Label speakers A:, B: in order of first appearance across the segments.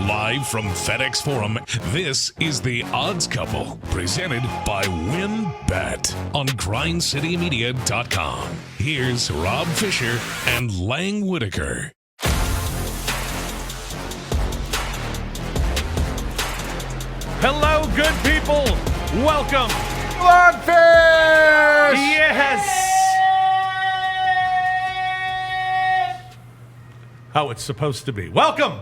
A: Live from FedEx Forum, this is The Odds Couple, presented by WinBet on GrindCityMedia.com. Here's Rob Fisher and Lang Whitaker.
B: Hello, good people. Welcome.
C: Bloodfish!
B: Yes. How it's supposed to be. Welcome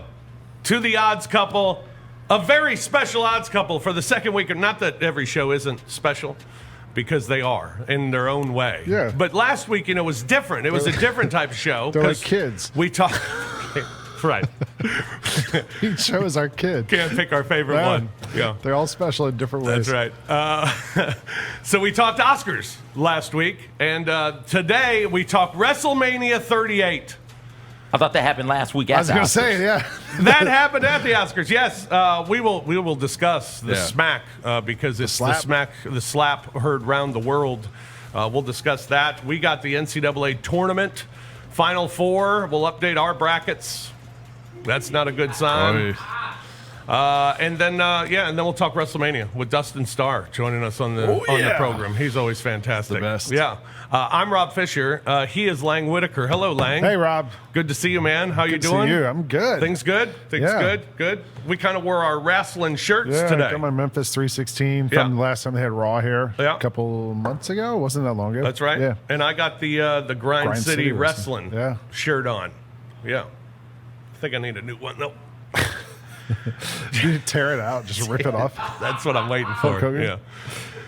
B: to the Odds Couple, a very special Odds Couple for the second week. Not that every show isn't special, because they are in their own way.
C: Yeah.
B: But last week, was different. It was a different type of show.
C: They're like kids.
B: We talked. Right.
C: Each show is our kid.
B: Can't pick our favorite one. Yeah.
C: They're all special in different ways.
B: That's right. So we talked Oscars last week, and today we talk WrestleMania 38.
D: I thought that happened last week.
C: I was going to say, yeah.
B: That happened at the Oscars. Yes, we will discuss the smack because it's the slap heard round the world. We'll discuss that. We got the NCAA tournament Final Four. We'll update our brackets. That's not a good sign. And then we'll talk WrestleMania with Dustin Starr joining us on the program. He's always fantastic.
C: The best.
B: Yeah. I'm Rob Fisher. He is Lang Whitaker. Hello, Lang.
C: Hey, Rob.
B: Good to see you, man. How you doing?
C: Good to see you. I'm good.
B: Things good? Good. We kind of wore our wrestling shirts today.
C: I got my Memphis 316 from the last time they had Raw here a couple months ago. Wasn't that long ago?
B: That's right.
C: Yeah.
B: And I got the Grind City Wrestling shirt on. Yeah. I think I need a new one. Nope.
C: You tear it out, just rip it off.
B: That's what I'm waiting for.
C: Okay.
B: Yeah.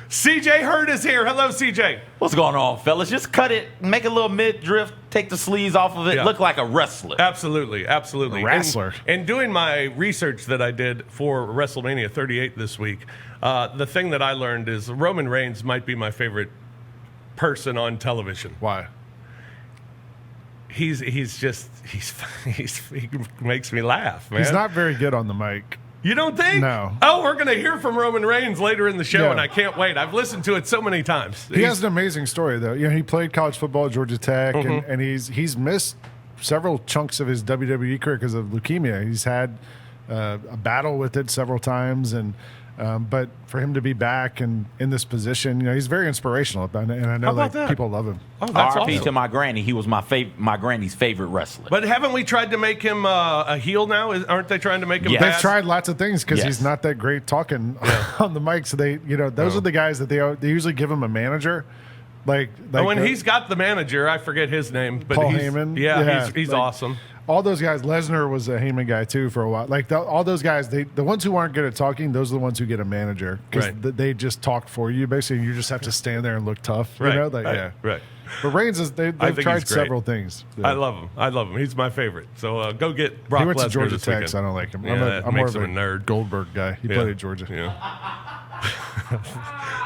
B: CJ Hurd is here. Hello, CJ.
D: What's going on, fellas? Just cut it, make a little mid-drift, take the sleeves off of it, look like a wrestler.
B: Absolutely.
C: A wrestler.
B: And doing my research that I did for WrestleMania 38 this week, the thing that I learned is Roman Reigns might be my favorite person on television.
C: Why?
B: He makes me laugh, man.
C: He's not very good on the mic.
B: You don't think?
C: No.
B: Oh, we're going to hear from Roman Reigns later in the show, and I can't wait. I've listened to it so many times.
C: He has an amazing story, though. He played college football at Georgia Tech, and he's missed several chunks of his WWE career because of leukemia. He's had a battle with it several times, and but for him to be back and in this position, he's very inspirational, and I know people love him.
B: Oh, that's
D: R.I.P.
B: awesome.
D: to my granny. He was my granny's favorite wrestler.
B: But haven't we tried to make him a heel now? Aren't they trying to make him
D: Yes.
B: bad?
C: They've tried lots of things because he's not that great talking on the mic. So those are the guys that they usually give him a manager.
B: When he's got the manager, I forget his name, but
C: Paul Heyman.
B: Yeah, he's awesome.
C: All those guys, Lesnar was a Heyman guy too for a while. All those guys, the ones who aren't good at talking, those are the ones who get a manager because they just talk for you. Basically, you just have to stand there and look tough.
B: Right.
C: But Reigns they've tried several things.
B: Yeah. I love him. He's my favorite. So go get Brock Lesnar.
C: He went to Georgia
B: this
C: Tech,
B: weekend.
C: so I don't like him.
B: Yeah,
C: I'm more of a
B: nerd.
C: Goldberg guy. He played at Georgia.
B: Yeah.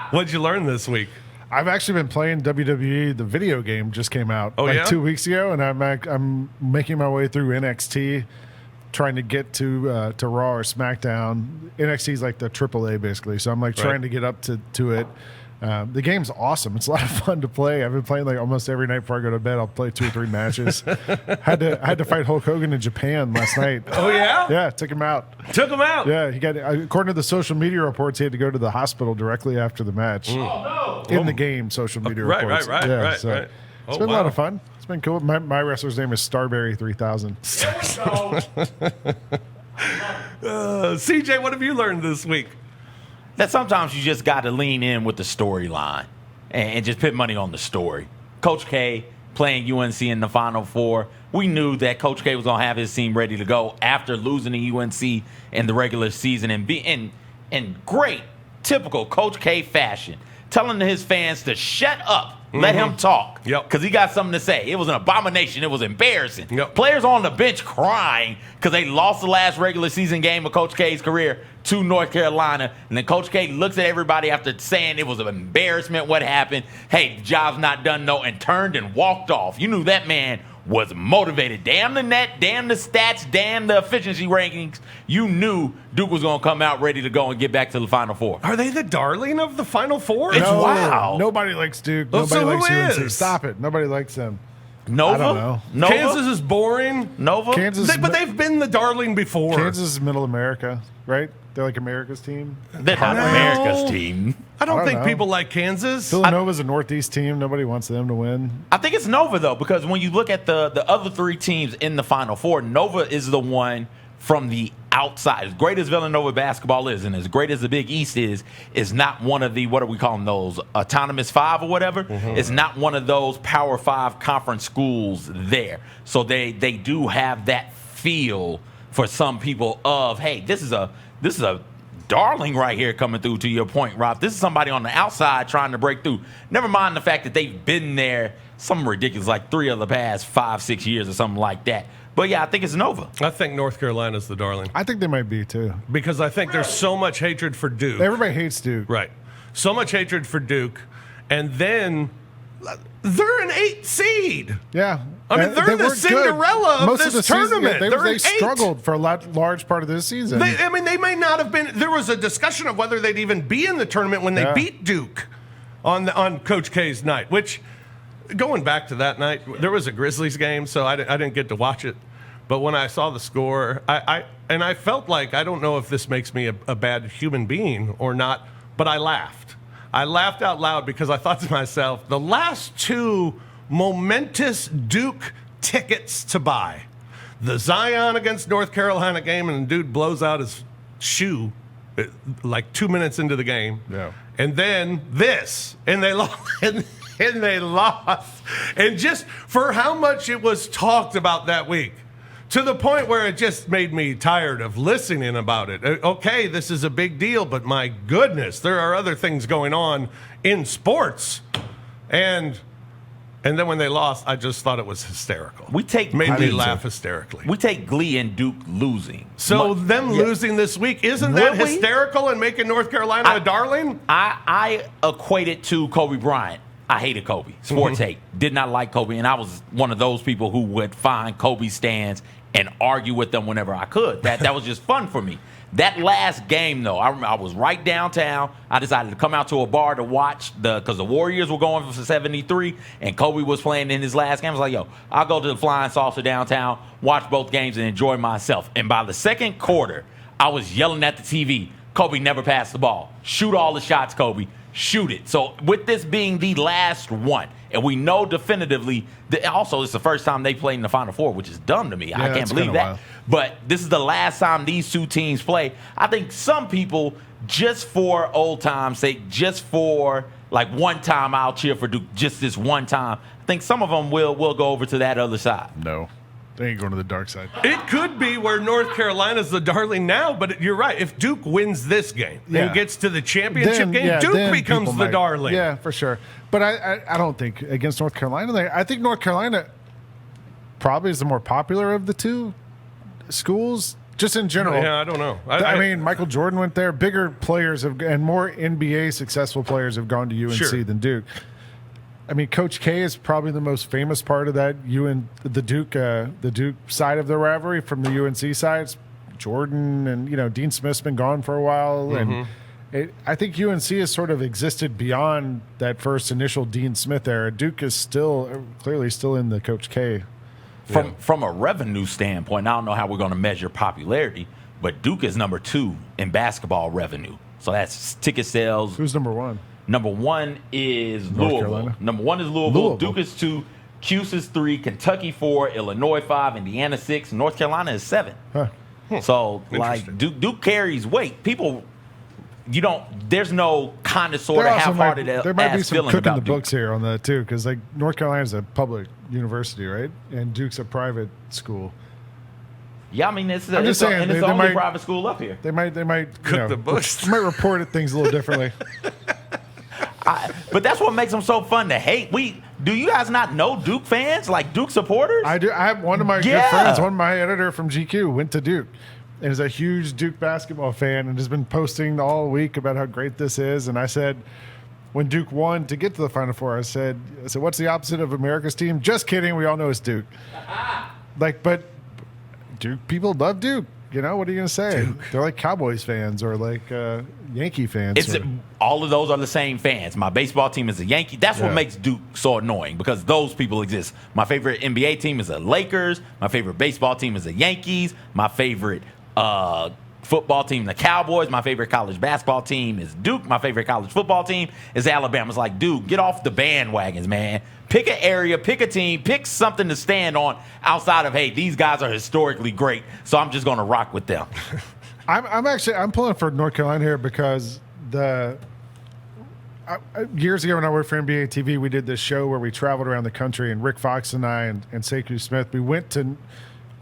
B: What'd you learn this week?
C: I've actually been playing WWE. The video game just came out 2 weeks ago, and I'm making my way through NXT, trying to get to Raw or SmackDown. NXT is like the AAA basically, so I'm trying to get up to it. The game's awesome. It's a lot of fun to play. I've been playing almost every night before I go to bed. I'll play 2 or 3 matches. had to fight Hulk Hogan in Japan last night.
B: Oh yeah?
C: Yeah, took him out. Yeah, he got according to the social media reports, he had to go to the hospital directly after the match.
B: Oh no!
C: In the game, social media reports.
B: Right.
C: It's been a lot of fun. It's been cool. My wrestler's name is Starberry 3000.
B: CJ, what have you learned this week?
D: That sometimes you just got to lean in with the storyline and just put money on the story. Coach K playing UNC in the Final Four. We knew that Coach K was going to have his team ready to go after losing to UNC in the regular season and be in great, typical Coach K fashion, telling his fans to shut up. Let him talk. Because he got something to say. It was an abomination. It was embarrassing. Players on the bench crying because they lost the last regular season game of Coach K's career to North Carolina. And then Coach K looks at everybody after saying it was an embarrassment what happened. Hey, job's not done, no, and turned and walked off. You knew that man was motivated. Damn the net, damn the stats, damn the efficiency rankings. You knew Duke was going to come out ready to go and get back to the Final Four.
B: Are they the darling of the Final Four?
D: It's wild.
C: Nobody likes Duke.
B: Well,
C: Nobody
B: so
C: likes
B: who
C: UNC.
B: is?
C: Stop it. Nobody likes them.
D: Nova?
C: I don't know.
D: Nova?
B: Kansas is boring.
D: Nova?
B: But they've been the darling before.
C: Kansas is middle America, right? They're like America's team.
D: They're not America's team.
B: I don't think
C: know.
B: people like Kansas.
C: Villanova's a Northeast team. Nobody wants them to win.
D: I think it's Nova, though, because when you look at the other three teams in the Final Four, Nova is the one from the outside. As great as Villanova basketball is, and as great as the Big East is not one of the, what are we calling those, autonomous five or whatever? Mm-hmm. It's not one of those Power 5 conference schools there. So they do have that feel for some people of, hey, this is a darling right here coming through, to your point, Rob. This is somebody on the outside trying to break through. Never mind the fact that they've been there something ridiculous, like 3 of the past 5-6 years or something like that. But, yeah, I think it's Nova.
B: I think North Carolina's the darling.
C: I think they might be, too.
B: Because I think there's so much hatred for Duke.
C: Everybody hates Duke.
B: Right. So much hatred for Duke. And then they're an 8 seed.
C: Yeah.
B: I mean, they're the Cinderella of this tournament.
C: They struggled for a large part of this season.
B: They may not have been. There was a discussion of whether they'd even be in the tournament when they beat Duke on Coach K's night, which, going back to that night, there was a Grizzlies game, so I didn't get to watch it. But when I saw the score, I felt like, I don't know if this makes me a bad human being or not, but I laughed. I laughed out loud because I thought to myself, the last 2 momentous Duke tickets to buy, the Zion against North Carolina game, and the dude blows out his shoe like 2 minutes into the game.
C: Yeah.
B: And then this, and they lost. And they lost. And just for how much it was talked about that week, to the point where it just made me tired of listening about it. Okay, this is a big deal, but my goodness, there are other things going on in sports. And then when they lost, I just thought it was hysterical. Made me laugh hysterically.
D: We take glee in Duke losing.
B: So losing this week, isn't that hysterical and making North Carolina a darling?
D: I equate it to Kobe Bryant. I hated Kobe. Sports hate. Did not like Kobe. And I was one of those people who would find Kobe stands and argue with them whenever I could. That was just fun for me. That last game, though, I was right downtown. I decided to come out to a bar to watch because the Warriors were going for 73, and Kobe was playing in his last game. I was like, yo, I'll go to the Flying Saucer downtown, watch both games, and enjoy myself. And by the second quarter, I was yelling at the TV, Kobe never passed the ball. Shoot all the shots, Kobe. Shoot it. So with this being the last one, and we know definitively that also it's the first time they played in the Final Four, which is dumb to me. I can't believe that. Wild. But this is the last time these 2 teams play. I think some people, just for old time's sake, just for like one time, I'll cheer for Duke just this one time. I think some of them will go over to that other side.
C: No. They ain't going to the dark side.
B: It could be where North Carolina's the darling now, but you're right. If Duke wins this game and gets to the championship game, Duke becomes the darling.
C: Yeah, for sure. But I don't think against North Carolina. I think North Carolina probably is the more popular of the 2 schools, just in general.
B: Yeah, I don't know.
C: I mean, Michael Jordan went there. Bigger players and more NBA successful players have gone to UNC than Duke. I mean, Coach K is probably the most famous part of that. The Duke side of the rivalry from the UNC side. It's Jordan and Dean Smith's been gone for a while, and I think UNC has sort of existed beyond that first initial Dean Smith era. Duke is clearly still in the Coach K.
D: From a revenue standpoint, I don't know how we're going to measure popularity, but Duke is number 2 in basketball revenue. So that's ticket sales.
C: Who's number 1?
D: Number 1 is Louisville. Number 1 is Louisville. Duke is 2. Cuse is 3. Kentucky 4. Illinois 5. Indiana 6. North Carolina is 7.
C: Huh.
D: So, like, Duke carries weight. People, there's no connoisseur to half-hearted ass
C: there might be some cooking the
D: Duke.
C: books here on that, too, because, like, North Carolina's a public university, right? And Duke's a private school.
D: Yeah, I mean, it's the only private school up here.
C: They might
B: cook the books.
C: They might report at things a little differently.
D: But that's what makes them so fun to hate. Do you guys not know Duke fans, like Duke supporters?
C: I do. I have one of my good friends, my editor from GQ, went to Duke and is a huge Duke basketball fan and has been posting all week about how great this is. And I said, when Duke won to get to the Final Four, I said, what's the opposite of America's team? Just kidding. We all know it's Duke. But Duke people love Duke. You know, what are you going to say?
B: Duke.
C: They're like Cowboys fans or like Yankee fans.
D: All of those are the same fans. My baseball team is a Yankee. That's what makes Duke so annoying, because those people exist. My favorite NBA team is the Lakers. My favorite baseball team is the Yankees. My favorite football team, the Cowboys. My favorite college basketball team is Duke. My favorite college football team is Alabama. It's like, dude, get off the bandwagons, man. Pick an area, pick a team, pick something to stand on outside of, hey, these guys are historically great, so I'm just going to rock with them.
C: I'm pulling for North Carolina here because years ago when I worked for NBA TV, we did this show where we traveled around the country, and Rick Fox and I and Sekou Smith,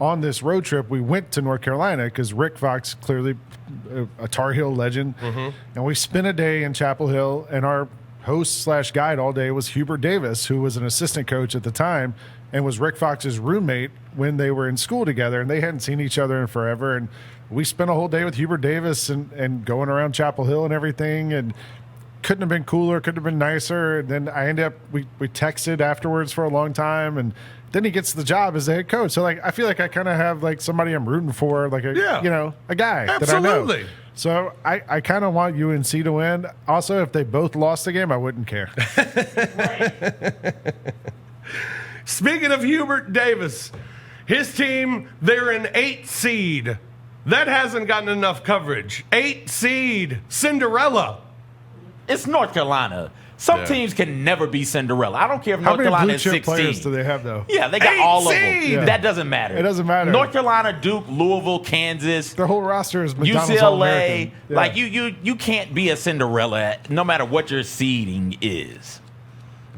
C: on this road trip, we went to North Carolina because Rick Fox, clearly a Tar Heel legend, and we spent a day in Chapel Hill, and our host/guide all day was Hubert Davis, who was an assistant coach at the time and was Rick Fox's roommate when they were in school together, and they hadn't seen each other in forever. And we spent a whole day with Hubert Davis and going around Chapel Hill and everything, and couldn't have been cooler, couldn't have been nicer. And then I ended up, we texted afterwards for a long time, and then he gets the job as the head coach. So like, I feel like I kind of have like somebody I'm rooting for, like a guy that I know. So I kind of want UNC to win. Also, if they both lost the game, I wouldn't care.
B: Speaking of Hubert Davis, his team, they're an 8 seed. That hasn't gotten enough coverage. 8 seed, Cinderella.
D: It's North Carolina. Some teams can never be Cinderella. I don't care if North Carolina is 16.
C: How many blue chip players do they have, though?
D: Yeah, they got all of them. Yeah. That doesn't matter.
C: It doesn't matter.
D: North Carolina, Duke, Louisville, Kansas.
C: Their whole roster is McDonald's All-American.
D: UCLA. Yeah. Like, you can't be a Cinderella no matter what your seeding is.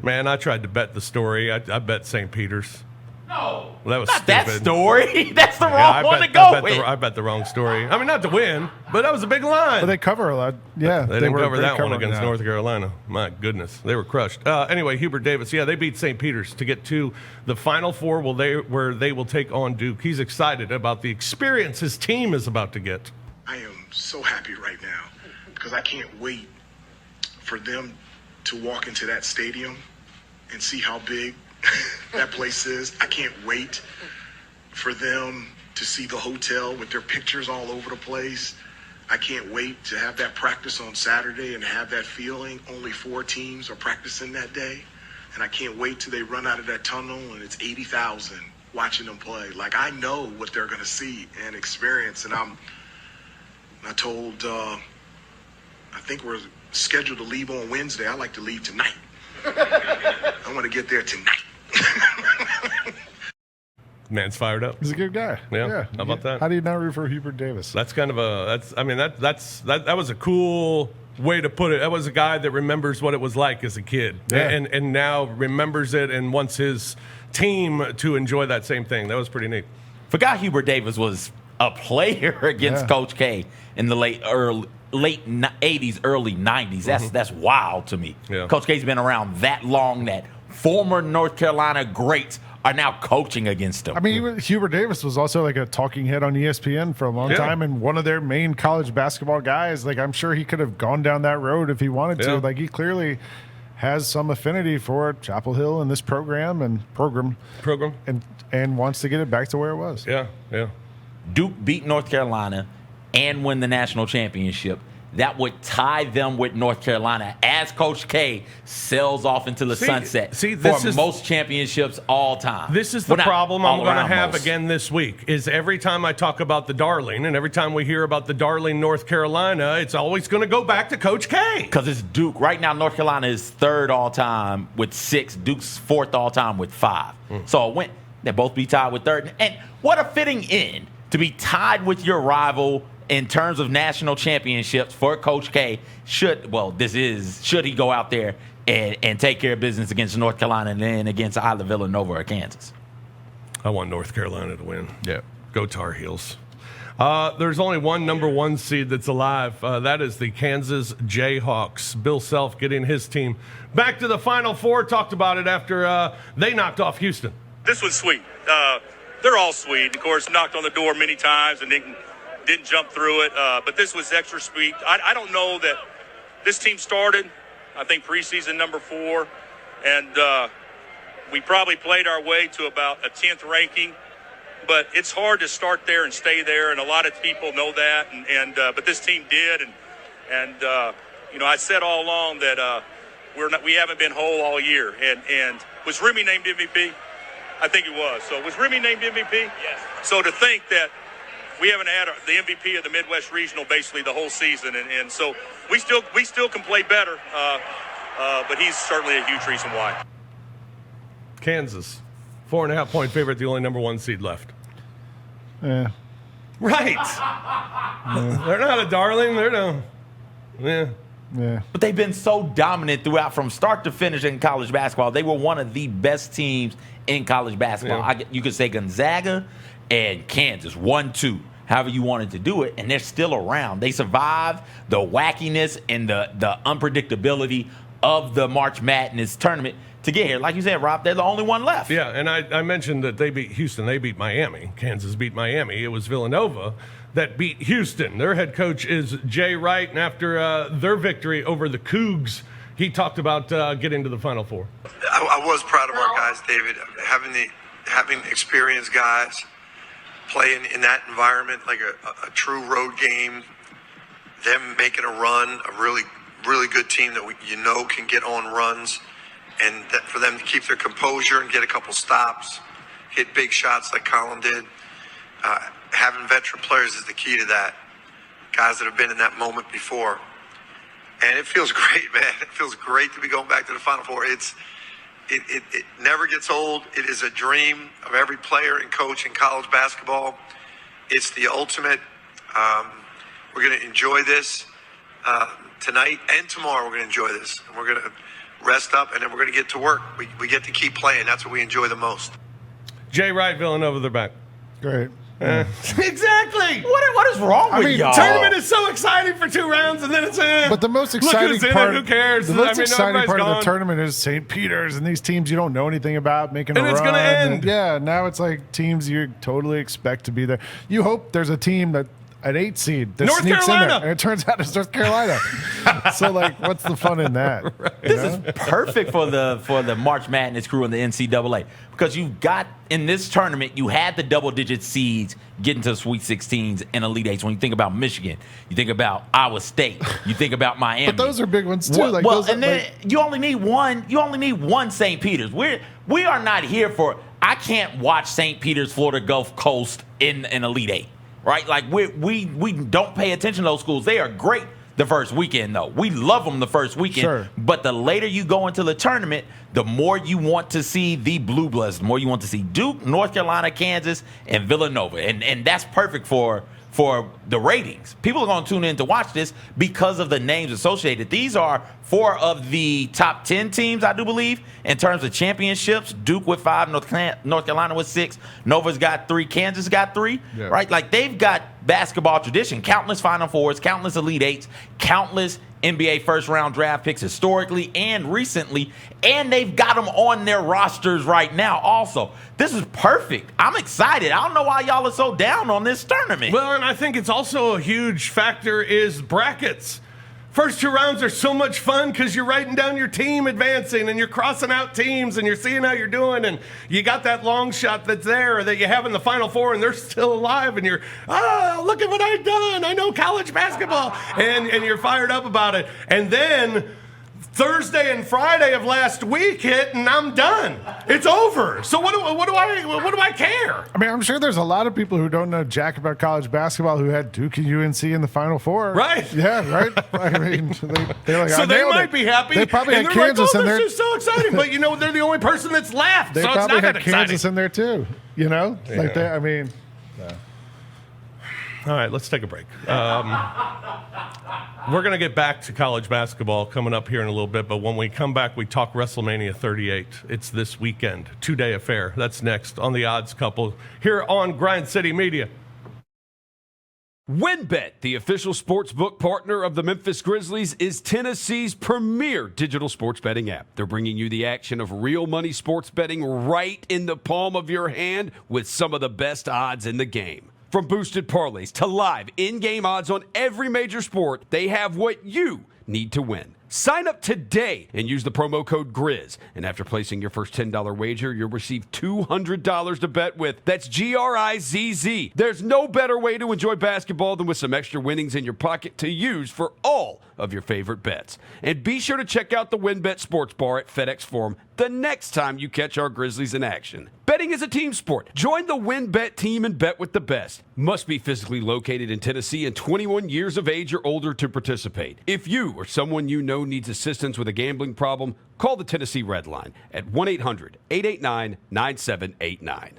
B: Man, I tried to bet the story. I bet St. Peter's.
D: No,
B: well, that was
D: not
B: stupid.
D: That story. That's the wrong one to go with.
B: I bet the wrong story. I mean, not to win, but that was a big line.
C: But they cover a lot. Yeah,
B: they didn't cover that one against North Carolina. My goodness, they were crushed. Anyway, Hubert Davis, they beat St. Peter's to get to the Final Four where they will take on Duke. He's excited about the experience his team is about to get.
E: I am so happy right now because I can't wait for them to walk into that stadium and see how big that place is. I can't wait for them to see the hotel with their pictures all over the place. I can't wait to have that practice on Saturday and have that feeling. Only 4 teams are practicing that day. And I can't wait till they run out of that tunnel and it's 80,000 watching them play. Like, I know what they're going to see and experience. And I told, I think we're scheduled to leave on Wednesday. I like to leave tonight. I want to get there tonight.
B: Man's fired up.
C: He's a good guy.
B: Yeah. How about that?
C: How do you not root for Hubert Davis?
B: That's kind of that was a cool way to put it. That was a guy that remembers what it was like as a kid, and now remembers it and wants his team to enjoy that same thing. That was pretty neat.
D: Forgot Hubert Davis was a player against Coach K in the late 80s, early 90s. That's wild to me.
B: Yeah.
D: Coach K's been around that long that former North Carolina greats are now coaching against him.
C: I mean, Hubert Davis was also like a talking head on ESPN for a long time, and one of their main college basketball guys. Like, I'm sure he could have gone down that road if he wanted to. Like, he clearly has some affinity for Chapel Hill and this program and wants to get it back to where it was.
B: Yeah.
D: Duke beat North Carolina and win the national championship. That would tie them with North Carolina as Coach K sails off into the sunset for most championships all time.
B: This is the problem I'm going to have again this week is every time I talk about the Darling and every time we hear about the Darling, North Carolina, it's always going to go back to Coach K.
D: Because it's Duke. Right now, North Carolina is 3rd all-time with 6. Duke's 4th all-time with 5. So they'll both be tied with 3rd. And what a fitting end to be tied with your rival in terms of national championships for Coach K. Should he go out there and take care of business against North Carolina and then against either Villanova or Kansas?
B: I want North Carolina to win. Yeah. Go Tar Heels. There's only one number 1 seed that's alive. That is the Kansas Jayhawks. Bill Self getting his team back to the Final Four. Talked about it after they knocked off Houston.
F: This was sweet. They're all sweet. Of course, knocked on the door many times and didn't jump through it. But this was extra sweet. I don't know that this team started, I think, preseason number 4. And we probably played our way to about a 10th ranking. but it's hard to start there and stay there, and a lot of people know that. But this team did, and I said all along that we haven't been whole all year. And was Remy named MVP? I think he was. So was Remy named MVP? Yes. So to think that we haven't had the MVP of the Midwest Regional basically the whole season, and so we still can play better, but he's certainly a huge reason why.
B: Kansas, 4.5-point favorite, the only number 1 seed left.
C: Yeah.
B: Right. They're not a darling. They're no. Yeah.
C: Yeah.
D: But they've been so dominant throughout from start to finish in college basketball. They were one of the best teams in college basketball.
B: Yeah.
D: You could say Gonzaga and Kansas, 1-2, however you wanted to do it, and they're still around. They survived the wackiness and the unpredictability of the March Madness tournament to get here. Like you said, Rob, they're the only one left.
B: Yeah, and I mentioned that they beat Houston. They beat Miami. Kansas beat Miami. It was Villanova that beat Houston. Their head coach is Jay Wright, and after their victory over the Cougs, he talked about getting to the Final Four.
G: I was proud of our guys, David, having experienced guys playing in that environment, like a true road game, them making a run, a really, really good team that can get on runs, and that for them to keep their composure and get a couple stops, hit big shots like Colin did. Having veteran players is the key to that. Guys that have been in that moment before. And it feels great, man. It feels great to be going back to the Final Four. It never gets old. It is a dream of every player and coach in college basketball. It's the ultimate. We're going to enjoy this tonight and tomorrow. We're going to enjoy this. And we're going to rest up, and then we're going to get to work. We get to keep playing. That's what we enjoy the most.
B: Jay Wright, Villanova, they're back.
C: Great.
B: Exactly.
D: What is wrong with y'all?
B: Tournament is so exciting for 2 rounds, and then it's
C: But the most exciting part,
B: who cares?
C: The most exciting part
B: gone.
C: of the tournament is St. Peter's and these teams you don't know anything about making a run.
B: And it's going to end.
C: Yeah, now it's like teams you totally expect to be there. You hope there's a team that an 8 seed that
B: North
C: sneaks
B: Carolina.
C: in there, and it turns out it's North Carolina. So what's the fun in that? Right.
D: This is perfect for the March Madness crew in the NCAA, because you've got in this tournament you had the double-digit seeds getting to the Sweet 16s and Elite Eights. When you think about Michigan, you think about Iowa State, you think about Miami.
C: But those are big ones too.
D: You only need one. You only need one St. Peter's. We are not here for. I can't watch St. Peter's, Florida Gulf Coast in an Elite Eight. Right? Like, we don't pay attention to those schools. They are great the first weekend, though. We love them the first weekend.
C: Sure.
D: But the later you go into the tournament, the more you want to see the Blue Bloods, the more you want to see Duke, North Carolina, Kansas, and Villanova. And that's perfect for the ratings. People are going to tune in to watch this because of the names associated. These are 4 of the top 10 teams, I do believe, in terms of championships. Duke with 5, North Carolina with 6, Nova's got 3, Kansas got 3,
C: yeah.
D: Right? Like, they've got basketball tradition, countless Final Fours, countless Elite Eights, countless NBA first-round draft picks historically and recently, and they've got them on their rosters right now also. This is perfect. I'm excited. I don't know why y'all are so down on this tournament.
B: Well, and I think it's also a huge factor is brackets. First 2 rounds are so much fun because you're writing down your team advancing and you're crossing out teams and you're seeing how you're doing, and you got that long shot that's there that you have in the Final Four and they're still alive, and you're, look at what I've done. I know college basketball. And you're fired up about it. And then Thursday and Friday of last week hit, and I'm done. It's over. So what do I care?
C: I mean, I'm sure there's a lot of people who don't know jack about college basketball who had Duke and UNC in the Final Four.
B: Right.
C: Yeah, right. I mean, they're like,
B: so they might be happy.
C: They probably
B: and
C: had
B: they're
C: Kansas
B: like,
C: in there.
B: This is so exciting. But they're the only person that's left.
C: They
B: so
C: probably
B: it's not
C: had
B: that
C: Kansas
B: exciting.
C: in there too.
B: Yeah. All right, let's take a break. We're going to get back to college basketball coming up here in a little bit, but when we come back, we talk WrestleMania 38. It's this weekend, 2-day affair. That's next on The Odds Couple here on Grind City Media.
H: WynnBET, the official sportsbook partner of the Memphis Grizzlies, is Tennessee's premier digital sports betting app. They're bringing you the action of real money sports betting right in the palm of your hand with some of the best odds in the game. From boosted parlays to live in-game odds on every major sport, they have what you need to win. Sign up today and use the promo code GRIZ. And after placing your first $10 wager, you'll receive $200 to bet with. That's GRIZZ. There's no better way to enjoy basketball than with some extra winnings in your pocket to use for all of your favorite bets. And be sure to check out the WynnBET Sports Bar at FedEx Forum the next time you catch our Grizzlies in action. Betting is a team sport. Join the WynnBET team and bet with the best. Must be physically located in Tennessee and 21 years of age or older to participate. If you or someone you know needs assistance with a gambling problem, call the Tennessee Red Line at 1-800-889-9789.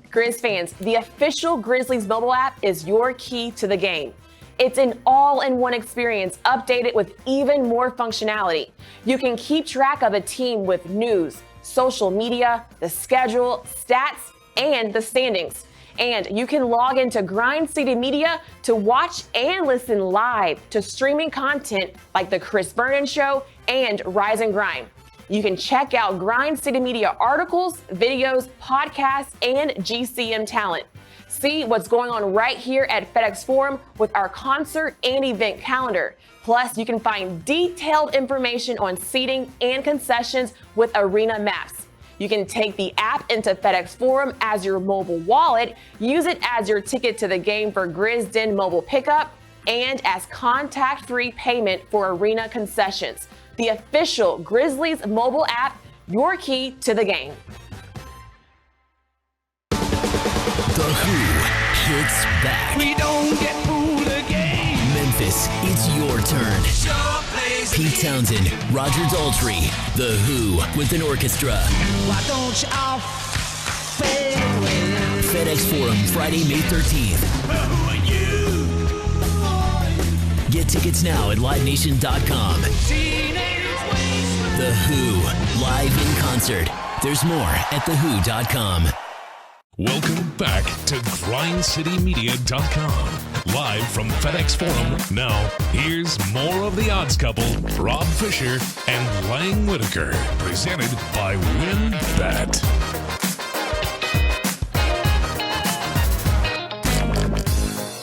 I: Grizz fans, the official Grizzlies mobile app is your key to the game. It's an all-in-one experience updated with even more functionality. You can keep track of a team with news, social media, the schedule, stats, and the standings. And you can log into Grind City Media to watch and listen live to streaming content like The Chris Vernon Show and Rise and Grind. You can check out Grind City Media articles, videos, podcasts, and GCM talent. See what's going on right here at FedEx Forum with our concert and event calendar. Plus, you can find detailed information on seating and concessions with arena maps. You can take the app into FedEx Forum as your mobile wallet, use it as your ticket to the game for Grizz Den mobile pickup, and as contact-free payment for arena concessions. The official Grizzlies mobile app, your key to the game.
J: The Who hits back.
K: We don't get fooled again.
J: Memphis, it's your turn. Pete Townsend, Roger Daltrey, The Who with an orchestra.
K: Why don't you all fade away?
J: FedEx Forum, Friday, May 13th.
K: Who are you?
J: Get tickets now at LiveNation.com. The Who, live in concert. There's more at TheWho.com.
A: Welcome back to GrindCityMedia.com. Live from FedEx Forum. Now, here's more of the Odds Couple, Rob Fisher and Lang Whitaker, presented by WynnBET.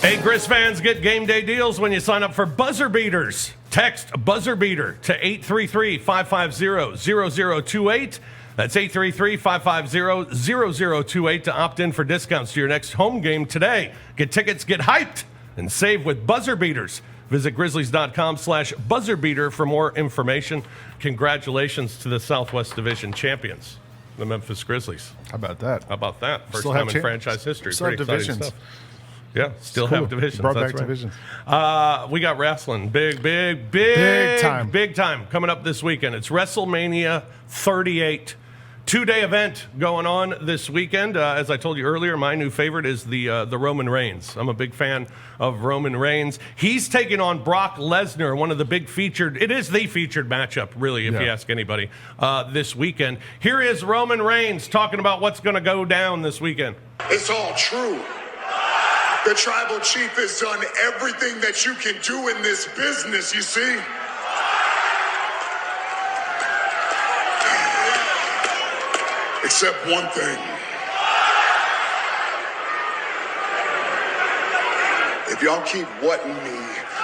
B: Hey, Grizz fans, get game day deals when you sign up for Buzzer Beaters. Text Buzzer Beater to 833-550-0028. That's 833-550-0028 to opt in for discounts to your next home game today. Get tickets, get hyped, and save with Buzzer Beaters. Visit grizzlies.com/buzzerbeater for more information. Congratulations to the Southwest Division champions, the Memphis Grizzlies.
C: How about that?
B: How about that? First time in franchise history.
C: Still
B: Pretty
C: have
B: exciting
C: divisions.
B: stuff. Yeah, still
C: Cool.
B: have divisions.
C: Brought
B: That's
C: back
B: right.
C: divisions.
B: We got wrestling. Big time coming up this weekend. It's WrestleMania 38. 2-day event going on this weekend. As I told you earlier, my new favorite is the Roman Reigns. I'm a big fan of Roman Reigns. He's taking on Brock Lesnar, one of the big featured. It is the featured matchup, really, if you ask anybody, this weekend. Here is Roman Reigns talking about what's going to go down this weekend.
E: It's all true. The tribal chief has done everything that you can do in this business, you see? Except one thing. If y'all keep whatting me,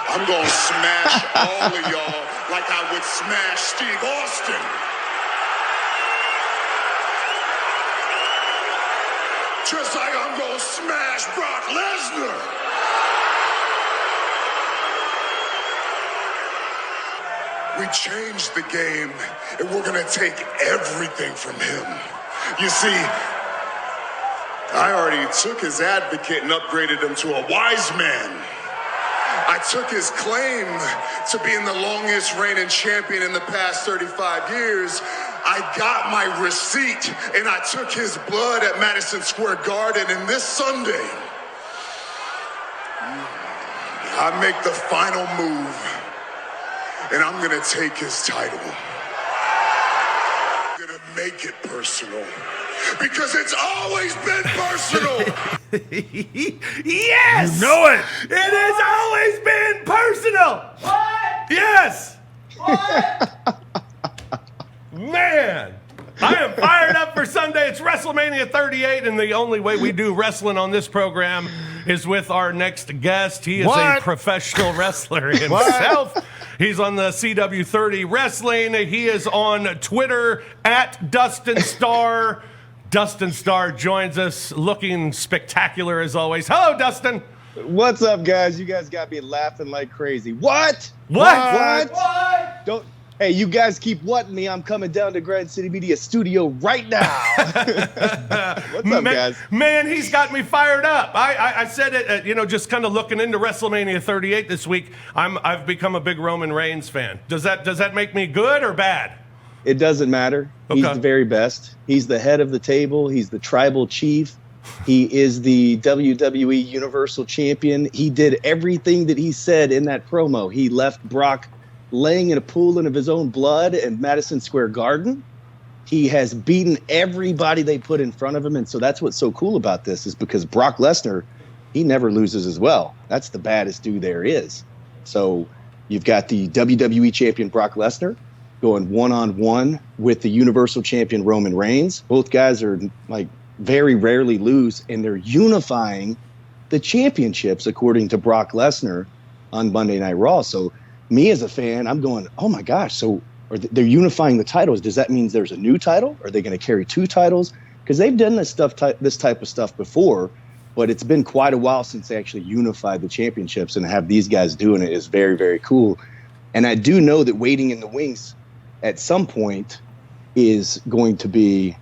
E: I'm gonna smash all of y'all like I would smash Steve Austin. Just like I'm gonna smash Brock Lesnar. We changed the game, and we're gonna take everything from him. You see, I already took his advocate and upgraded him to a wise man. I took his claim to being the longest reigning champion in the past 35 years. I got my receipt, and I took his blood at Madison Square Garden. And this Sunday, I make the final move, and I'm gonna take his title. I'm gonna make it personal, because it's always been personal.
B: Yes!
C: You know it!
B: It has always been personal! What? Yes! What? Man, I am fired up for Sunday. It's WrestleMania 38, and the only way we do wrestling on this program is with our next guest. He is a professional wrestler himself. He's on the CW30 Wrestling. He is on Twitter at Dustin Starr. Dustin Starr joins us looking spectacular as always. Hello, Dustin.
L: What's up, guys? You guys got me laughing like crazy. What? Don't. Hey, you guys keep whatting me. I'm coming down to Grand City Media Studio right now. What's up, guys?
B: Man, he's got me fired up. I said it, just kind of looking into WrestleMania 38 this week. I've become a big Roman Reigns fan. Does that make me good or bad?
L: It doesn't matter. He's the very best. He's the head of the table. He's the tribal chief. He is the WWE Universal Champion. He did everything that he said in that promo. He left Brock laying in a pool of his own blood in Madison Square Garden. He has beaten everybody they put in front of him. And so that's what's so cool about this is because Brock Lesnar, he never loses as well. That's the baddest dude there is. So you've got the WWE champion Brock Lesnar going one-on-one with the Universal champion Roman Reigns. Both guys are like very rarely lose, and they're unifying the championships according to Brock Lesnar on Monday Night Raw. So me as a fan, I'm going, oh my gosh, so they're unifying the titles. Does that mean there's a new title? Are they going to carry two titles? Because they've done this type of stuff before, but it's been quite a while since they actually unified the championships, and to have these guys doing it is very, very cool. And I do know that waiting in the wings at some point is going to be...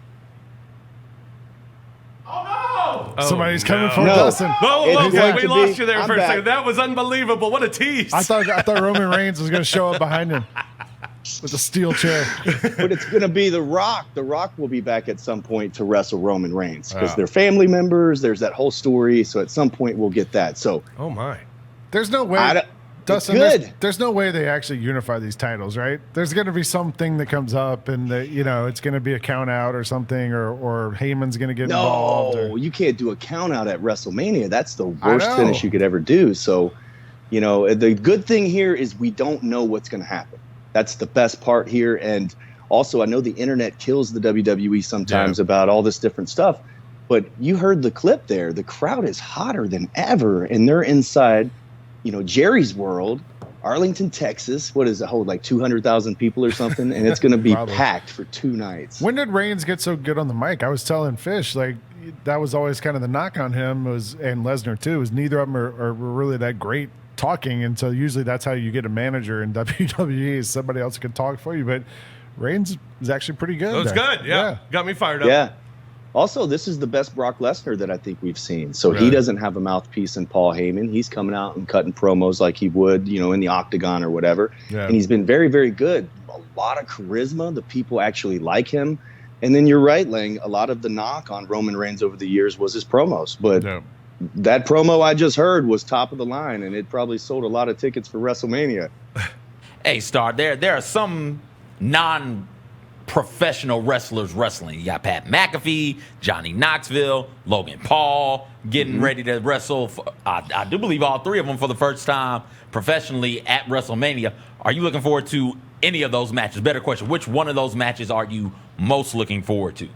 C: Somebody's coming from Dustin.
B: We lost you there for a second. That was unbelievable. What a tease.
C: I thought Roman Reigns was going to show up behind him with a steel chair.
L: But it's going to be The Rock. The Rock will be back at some point to wrestle Roman Reigns because they're family members. There's that whole story. So at some point we'll get that. So,
B: oh my,
C: there's no way. Dustin, there's no way they actually unify these titles, right? There's going to be something that comes up, and it's going to be a count out or something, or Heyman's going to get involved.
L: No, you can't do a count out at WrestleMania. That's the worst finish you could ever do. So, the good thing here is we don't know what's going to happen. That's the best part here. And also, I know the internet kills the WWE sometimes about all this different stuff, but you heard the clip there. The crowd is hotter than ever, and they're inside Jerry's World, Arlington, Texas. What does it hold, like 200,000 people or something? And it's going to be packed for 2 nights.
C: When did Reigns get so good on the mic? I was telling Fish, like, that was always kind of the knock on him, and Lesnar too, is neither of them are really that great talking. And so usually that's how you get a manager in WWE, is somebody else can talk for you. But Reigns is actually pretty good.
B: That was good. Yeah. Got me fired up.
L: Yeah. Also, this is the best Brock Lesnar that I think we've seen. So he doesn't have a mouthpiece in Paul Heyman. He's coming out and cutting promos like he would, in the octagon or whatever. Yeah. And he's been very, very good. A lot of charisma. The people actually like him. And then you're right, Lang. A lot of the knock on Roman Reigns over the years was his promos. But that promo I just heard was top of the line, and it probably sold a lot of tickets for WrestleMania.
D: Hey, Star, there are some non-professional wrestlers wrestling. You got Pat McAfee, Johnny Knoxville, Logan Paul getting ready to wrestle. I do believe all three of them for the first time professionally at WrestleMania. Are you looking forward to any of those matches? Better question, which one of those matches are you most looking forward to?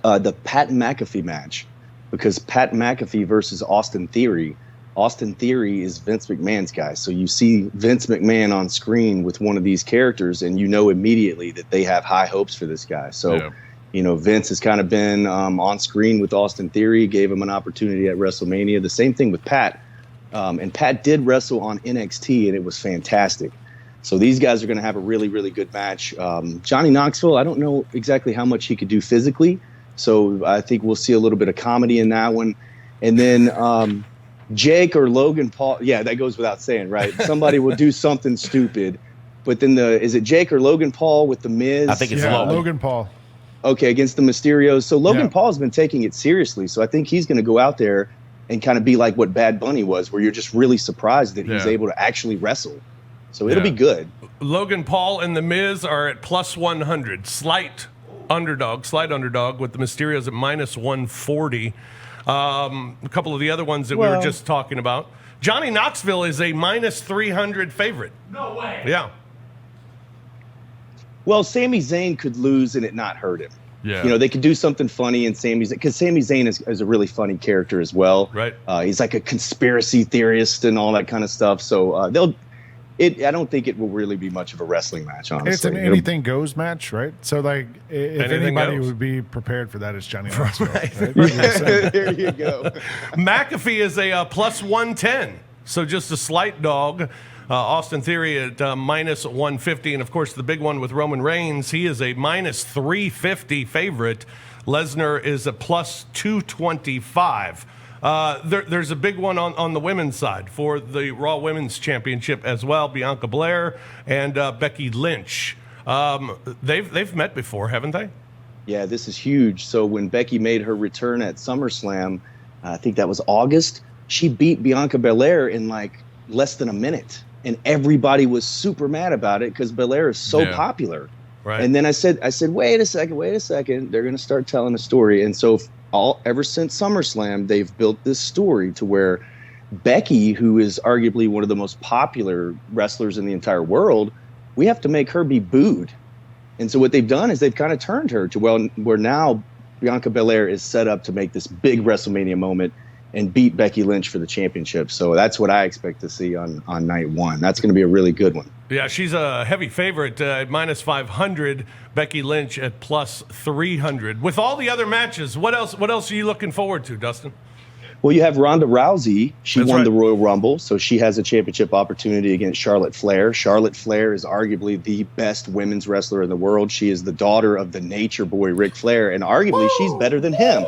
L: The Pat McAfee match, because Pat McAfee versus Austin Theory. Austin Theory is Vince McMahon's guy. So you see Vince McMahon on screen with one of these characters, and you know immediately that they have high hopes for this guy. So, Vince has kind of been on screen with Austin Theory, gave him an opportunity at WrestleMania. The same thing with Pat. And Pat did wrestle on NXT, and it was fantastic. So these guys are going to have a really, really good match. Johnny Knoxville, I don't know exactly how much he could do physically. So I think we'll see a little bit of comedy in that one. And then Jake or Logan Paul. Yeah, that goes without saying, right? Somebody will do something stupid. But then is it Jake or Logan Paul with The Miz?
D: I think it's
C: Logan Paul.
L: Okay, against the Mysterios. So Logan Paul's been taking it seriously. So I think he's going to go out there and kind of be like what Bad Bunny was, where you're just really surprised that he's able to actually wrestle. So it'll be good.
B: Logan Paul and The Miz are at plus 100. Slight underdog with the Mysterios at minus 140. A couple of the other ones that we were just talking about. Johnny Knoxville is a minus 300 favorite.
D: No way.
B: Yeah.
L: Well, Sami Zayn could lose and it not hurt him.
B: Yeah.
L: They could do something funny in Sami Zayn, because Sami Zayn is a really funny character as well.
B: Right.
L: He's like a conspiracy theorist and all that kind of stuff. So I don't think it will really be much of a wrestling match, honestly.
C: It's an anything goes match, right? So, like, if
B: Anything
C: anybody
B: goes.
C: would be prepared for that, it's Johnny Knoxville.
B: Right.
C: Right?
L: There you go.
B: McAfee is a plus 110, so just a slight dog. Austin Theory at minus 150, and of course the big one with Roman Reigns, he is a minus 350 favorite. Lesnar is a plus 225. There's a big one on the women's side for the Raw Women's Championship as well. Bianca Belair and Becky Lynch. They've met before, haven't they?
L: Yeah, this is huge. So when Becky made her return at SummerSlam, I think that was August, she beat Bianca Belair in like less than a minute. And everybody was super mad about it because Belair is so popular.
B: Right.
L: And then I said, wait a second. They're going to start telling a story. And so ever since SummerSlam, they've built this story to where Becky, who is arguably one of the most popular wrestlers in the entire world, we have to make her be booed. And so what they've done is they've kind of turned her to where now Bianca Belair is set up to make this big WrestleMania moment and beat Becky Lynch for the championship. So that's what I expect to see on night one. That's going to be a really good one.
B: Yeah, she's a heavy favorite at minus 500. Becky Lynch at plus 300. With all the other matches, what else are you looking forward to, Dustin?
L: Well, you have Ronda Rousey. She
B: That's
L: won
B: right.
L: the Royal Rumble, so she has a championship opportunity against Charlotte Flair. Charlotte Flair is arguably the best women's wrestler in the world. She is the daughter of the Nature Boy, Ric Flair, and arguably she's better than him.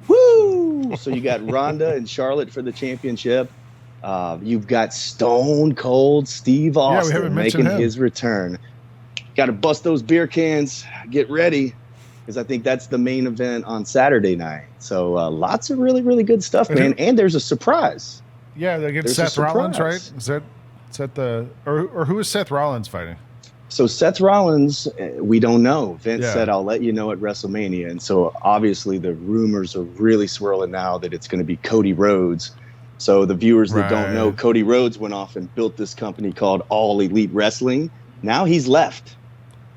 L: Woo! So you got Ronda and Charlotte for the championship. You've got Stone Cold Steve Austin making his return. Got to bust those beer cans. Get ready, because I think that's the main event on Saturday night. So lots of really, really good stuff, man. And there's a surprise.
C: Yeah, they get Seth Rollins, right? Is that the or who is Seth Rollins fighting?
L: So Seth Rollins, we don't know. Vince said, I'll let you know at WrestleMania. And so obviously the rumors are really swirling now that it's going to be Cody Rhodes. So the viewers that don't know, Cody Rhodes went off and built this company called All Elite Wrestling. Now he's left.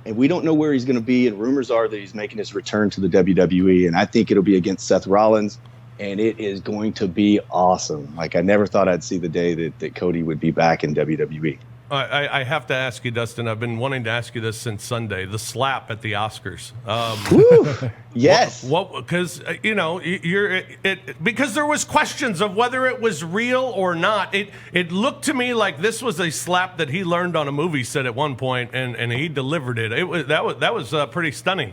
L: And we don't know where he's going to be. And rumors are that he's making his return to the WWE. And I think it'll be against Seth Rollins. And it is going to be awesome. Like, I never thought I'd see the day that Cody would be back in WWE.
B: I have to ask you, Dustin. I've been wanting to ask you this since Sunday. The slap at the Oscars.
L: Yes.
B: What? Because because there was questions of whether it was real or not. It looked to me like this was a slap that he learned on a movie set at one point, and he delivered it. That was pretty stunning.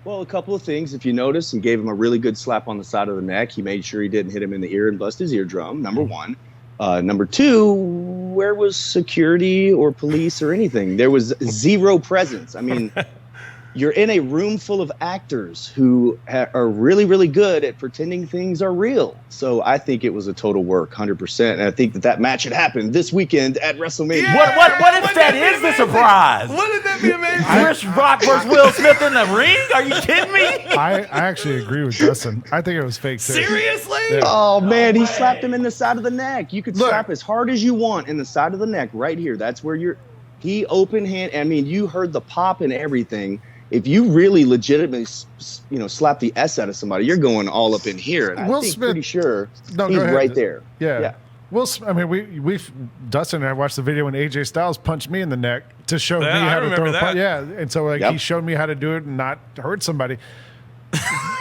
L: Well, a couple of things. If you notice, he gave him a really good slap on the side of the neck. He made sure he didn't hit him in the ear and bust his eardrum. Number one. Number two, where was security or police or anything? There was zero presence. I mean, you're in a room full of actors who are really, really good at pretending things are real. So I think it was a total work, 100%. And I think that match had happened this weekend at WrestleMania.
D: Yeah! What instead is the surprise?
B: Wouldn't that be amazing?
D: Chris Rock versus Will Smith in the ring? Are you kidding me?
C: I actually agree with Dustin. I think it was fake too.
B: Seriously?
C: Yeah.
L: Oh, man, he slapped him in the side of the neck. You could slap as hard as you want in the side of the neck right here. That's where he open hand. I mean, you heard the pop and everything. If you really legitimately, slap the S out of somebody, you're going all up in here. And
C: Will
L: I think
C: Smith,
L: pretty sure he's right there.
C: Yeah. I mean, we've Dustin and I watched the video when AJ Styles punched me in the neck to show me how to throw a punch. Yeah, and so he showed me how to do it and not hurt somebody.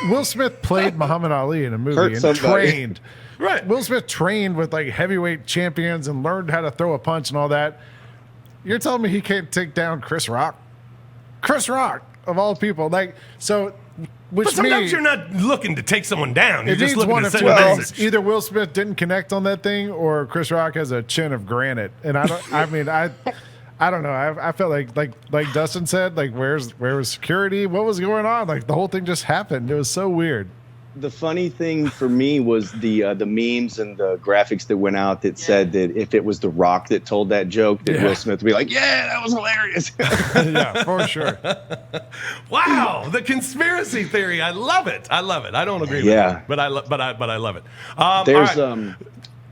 C: Will Smith played Muhammad Ali in a movie trained.
B: Right.
C: Will Smith trained with like heavyweight champions and learned how to throw a punch and all that. You're telling me he can't take down Chris Rock? Chris Rock, of all people. Like, so, which
B: but sometimes you're not looking to take someone down. You're just looking to send a message.
C: Either Will Smith didn't connect on that thing or Chris Rock has a chin of granite. And I don't know. I felt like Dustin said, like, where was security? What was going on? Like, the whole thing just happened. It was so weird.
L: The funny thing for me was the memes and the graphics that went out that said that if it was The Rock that told that joke, that Will Smith would be like, "Yeah, that was hilarious."
C: Yeah, for sure.
B: Wow, the conspiracy theory. I love it. I don't agree with it, but I love it.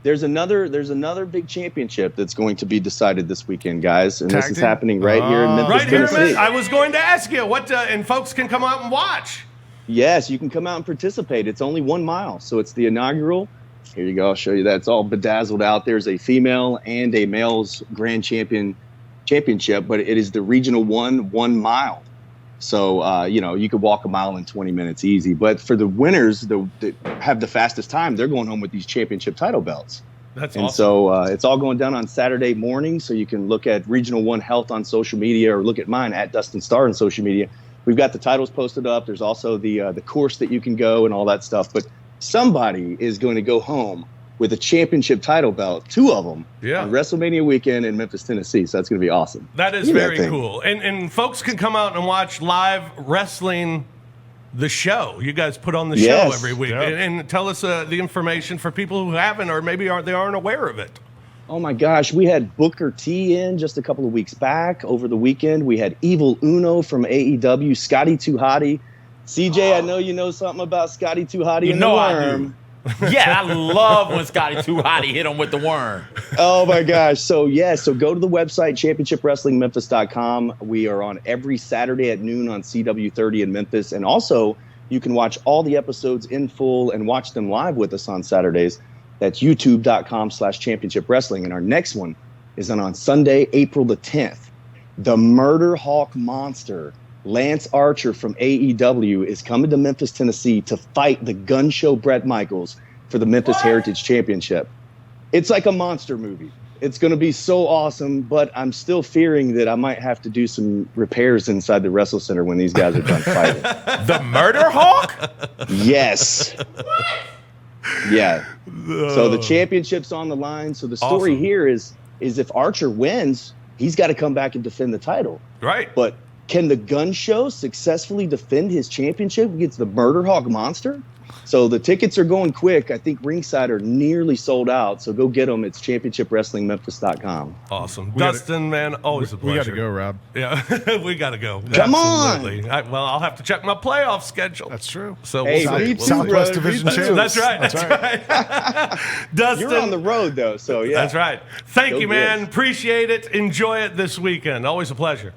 L: There's another big championship that's going to be decided this weekend, guys, and this is happening right here in Memphis, Tennessee.
B: I was going to ask you what, and folks can come out and watch.
L: Yes, you can come out and participate. It's only 1 mile, so it's the inaugural Here you go. I'll show you that. It's all bedazzled out. There's a female and a male's grand championship, but it is the regional 1 mile. So, you could walk a mile in 20 minutes easy. But for the winners that have the fastest time, they're going home with these championship title belts.
B: That's
L: and
B: awesome.
L: So it's all going down on Saturday morning. So you can look at Regional 1 Health on social media or look at mine at Dustin Starr on social media. We've got the titles posted up. There's also the course that you can go and all that stuff. But somebody is going to go home with a championship title belt, 2 of them, on WrestleMania weekend in Memphis, Tennessee. So that's going to be awesome.
B: That is very cool. And folks can come out and watch live wrestling, the show. You guys put on the show every week.
L: Yeah.
B: And tell us the information for people who haven't or maybe aren't aware of it.
L: Oh, my gosh. We had Booker T in just a couple of weeks back over the weekend. We had Evil Uno from AEW, Scotty 2 Hotty. CJ, I know you know something about Scotty 2 Hotty and the Worm.
D: Yeah, I love when Scotty 2 Hotty hit him with the worm.
L: Oh, my gosh. So go to the website, championshipwrestlingmemphis.com. We are on every Saturday at noon on CW30 in Memphis. And also, you can watch all the episodes in full and watch them live with us on Saturdays. That's youtube.com/championshipwrestling. And our next one is on Sunday, April the 10th. The Murder Hawk Monster, Lance Archer from AEW, is coming to Memphis, Tennessee to fight the gun show Bret Michaels for the Memphis Heritage Championship. It's like a monster movie. It's going to be so awesome, but I'm still fearing that I might have to do some repairs inside the Wrestle Center when these guys are done fighting.
D: The Murder Hawk?
L: Yes. Yeah. So the championship's on the line. So the story here is if Archer wins, he's got to come back and defend the title.
B: Right.
L: But can the gun show successfully defend his championship against the Murder Hawk Monster? So the tickets are going quick. I think ringside are nearly sold out. So go get them. It's championshipwrestlingmemphis.com.
B: Awesome. Dustin, man, always a pleasure.
C: We got to go, Rob.
B: Yeah, we got to go.
L: Come
B: Absolutely. I'll have to check my playoff schedule.
C: That's true.
B: So
L: hey,
C: Southwest Division champs.
B: That's right. That's right. Dustin,
L: you're on the road, though, so yeah.
B: That's right. Thank you, man.
L: Grizz.
B: Appreciate it. Enjoy it this weekend. Always a pleasure.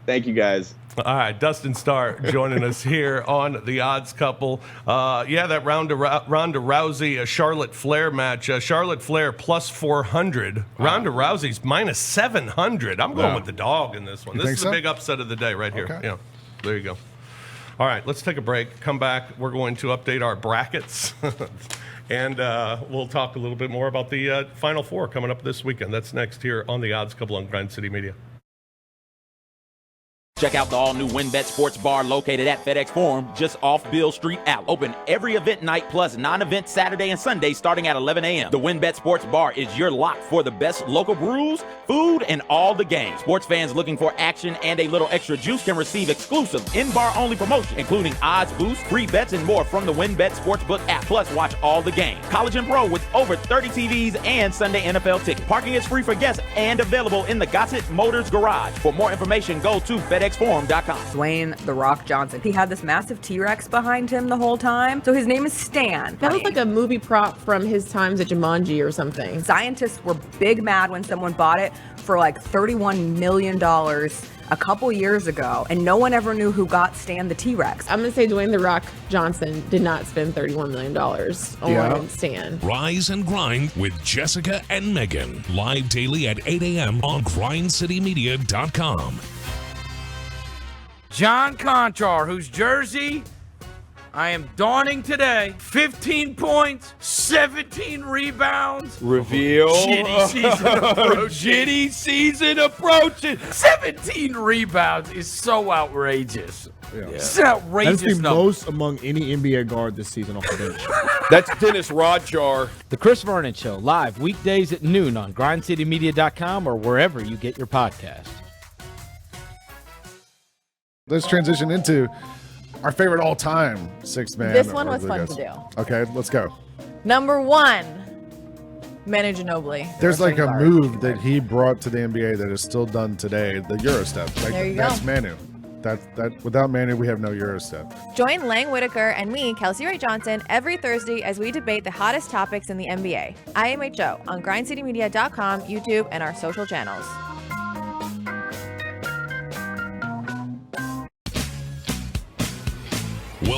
L: Thank you, guys.
B: All right, Dustin Starr joining us here on The Odds Couple. That Ronda Rousey Charlotte Flair match. Charlotte Flair plus 400. Ronda Rousey's minus 700. I'm going with the dog in this one. This is the big upset of the day right here.
C: Okay.
B: Yeah, there you go. All right, let's take a break. Come back. We're going to update our brackets. And we'll talk a little bit more about the Final Four coming up this weekend. That's next here on The Odds Couple on Grind City Media.
D: Check out the all-new WinBet Sports Bar located at FedEx Forum, just off Beale Street out. Open every event night plus non-event Saturday and Sunday starting at 11 a.m. The WinBet Sports Bar is your lock for the best local brews, food, and all the games. Sports fans looking for action and a little extra juice can receive exclusive in-bar only promotion, including odds boosts, free bets, and more from the WinBet Sportsbook app. Plus, watch all the games. College and pro with over 30 TVs and Sunday NFL tickets. Parking is free for guests and available in the Gossett Motors Garage. For more information, go to FedExForum.com.
M: Dwayne "The Rock" Johnson. He had this massive T-Rex behind him the whole time. So his name is Stan.
I: That was like a movie prop from his times at Jumanji or something.
M: Scientists were big mad when someone bought it for like $31 million a couple years ago, and no one ever knew who got Stan the T-Rex.
I: I'm going to say Dwayne "The Rock" Johnson did not spend $31 million on Stan.
A: Rise and Grind with Jessica and Megan. Live daily at 8 a.m. on grindcitymedia.com.
N: John Conchar, whose jersey I am donning today. 15 points, 17 rebounds.
H: Reveal.
N: Shitty season approaching.
H: Shitty season approaching.
N: 17 rebounds is so outrageous.
O: Yeah.
N: It's an outrageous
O: That's the
N: number.
O: most among any NBA guard this season off the bench.
H: That's Dennis Rodjar.
P: The Chris Vernon Show, live weekdays at noon on grindcitymedia.com or wherever you get your podcast.
C: Let's transition into our favorite all-time six-man.
Q: This one was fun to do.
C: Okay, let's go.
Q: Number 1, Manu Ginobili.
C: There's like a
Q: guard.
C: move that he brought to the NBA that is still done today, the Euro step. Like,
Q: There you
C: that's
Q: go.
C: Manu. That without Manu, we have no Euro step.
Q: Join Lang Whitaker and me, Kelsey Ray Johnson, every Thursday as we debate the hottest topics in the NBA. IMHO on grindcitymedia.com, YouTube, and our social channels.